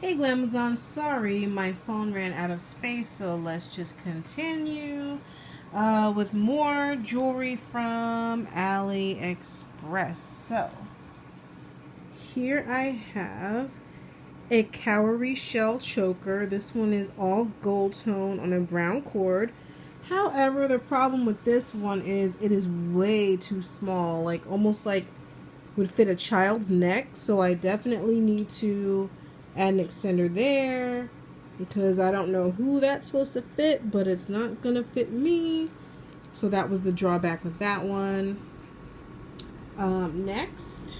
Hey Glamazon, sorry my phone ran out of space, so let's just continue with more jewelry from Ali Express. So, here I have a cowrie shell choker. This one is all gold tone on a brown cord. However, the problem with this one is it is way too small, like almost like would fit a child's neck. So I definitely need to add an extender there because I don't know who that's supposed to fit, but it's not gonna fit me. So that was the drawback with that one. Next,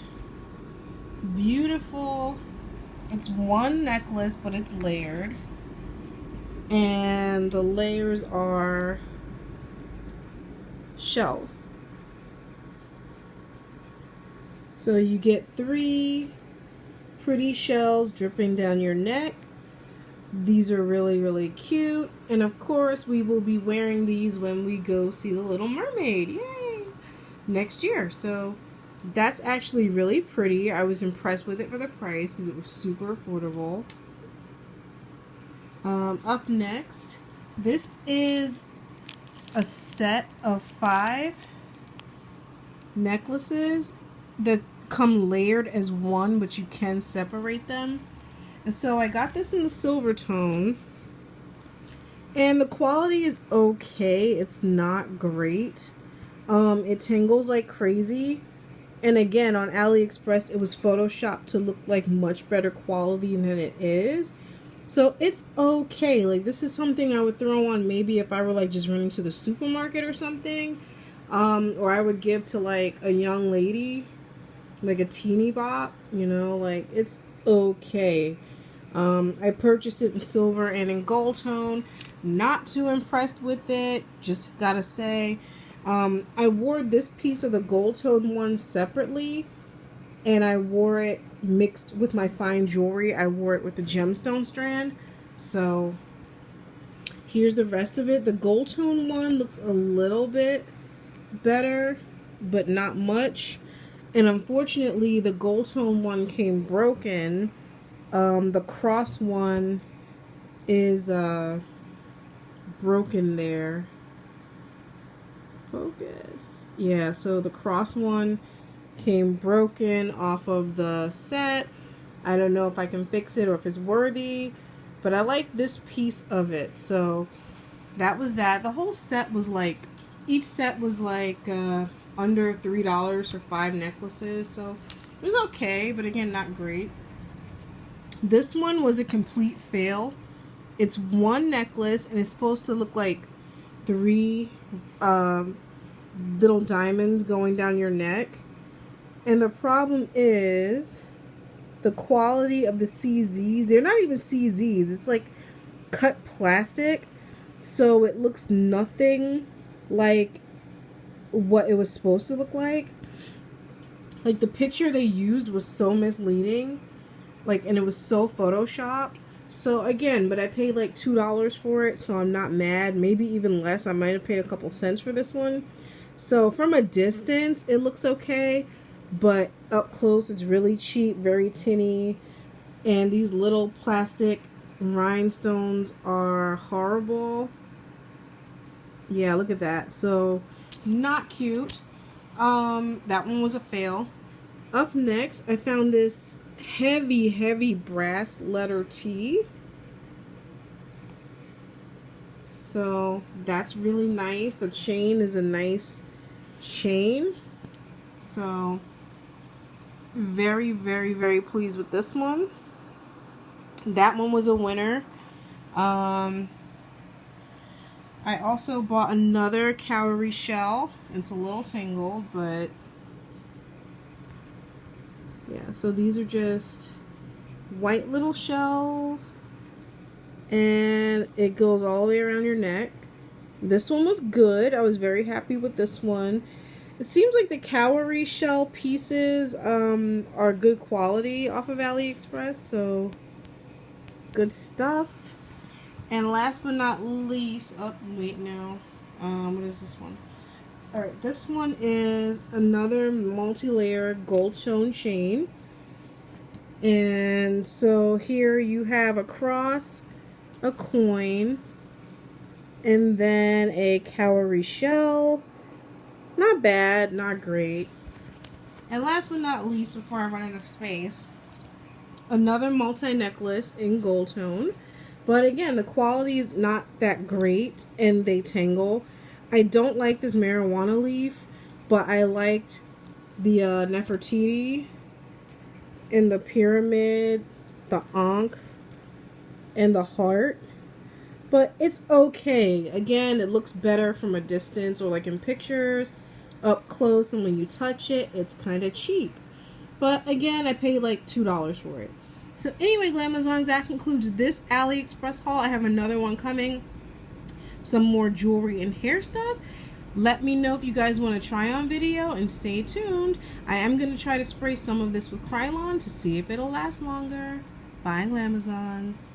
beautiful. It's one necklace, but it's layered, and the layers are shells. So you get 3 pretty shells dripping down your neck. These are really, really cute. And of course, we will be wearing these when we go see The Little Mermaid. Yay! Next year. So that's actually really pretty. I was impressed with it for the price because it was super affordable. Up next, this is a set of 5 necklaces that come layered as one, but you can separate them. And so I got this in the silver tone, and the quality is okay. It's not great. It tingles like crazy, and again on AliExpress it was photoshopped to look like much better quality than it is. So it's okay. Like, this is something I would throw on maybe if I were like just running to the supermarket or something, or I would give to like a young lady, like a teeny bop, you know, like it's okay. I purchased it in silver and in gold tone. Not too impressed with it, just gotta say. I wore this piece of the gold tone one separately, and I wore it mixed with my fine jewelry. I wore it with the gemstone strand. So here's the rest of it. The gold tone one looks a little bit better, but not much. And unfortunately, the gold tone one came broken. The cross one is broken there. Focus. Yeah, so the cross one came broken off of the set. I don't know if I can fix it or if it's worthy, but I like this piece of it. So that was that. The whole set was like, each set was like under $3 for 5 necklaces, so it was okay, but again, not great. This one was a complete fail. It's one necklace, and it's supposed to look like 3 little diamonds going down your neck. And the problem is the quality of the CZs. They're not even CZs. It's like cut plastic. So it looks nothing like what it was supposed to look like. Like, the picture they used was so misleading. Like, and it was so photoshopped. So again, but I paid like $2 for it, so I'm not mad. Maybe even less. I might have paid a couple cents for this one. So from a distance, it looks okay, but up close, it's really cheap, very tinny. And these little plastic rhinestones are horrible. Yeah, look at that. So not cute. That one was a fail. Up next, I found this heavy brass letter T. So that's really nice. The chain is a nice chain. So very pleased with this one. That one was a winner. I also bought another cowrie shell. It's a little tangled, but yeah, so these are just white little shells, and it goes all the way around your neck. This one was good. I was very happy with this one. It seems like the cowrie shell pieces are good quality off of AliExpress, so good stuff. And last but not least, oh wait, no, what is this one? Alright, this one is another multi-layered gold tone chain. And so here you have a cross, a coin, and then a cowrie shell. Not bad, not great. And last but not least, before I run out of space, another multi-necklace in gold tone. But again, the quality is not that great and they tangle. I don't like this marijuana leaf, but I liked the Nefertiti and the pyramid, the Ankh, and the heart. But it's okay. Again, it looks better from a distance or like in pictures, up close, and when you touch it, it's kind of cheap. But again, I paid like $2 for it. So anyway, Glamazons, that concludes this Ali Express haul. I have another one coming. Some more jewelry and hair stuff. Let me know if you guys want to try on video and stay tuned. I am going to try to spray some of this with Krylon to see if it'll last longer. Bye, Glamazons.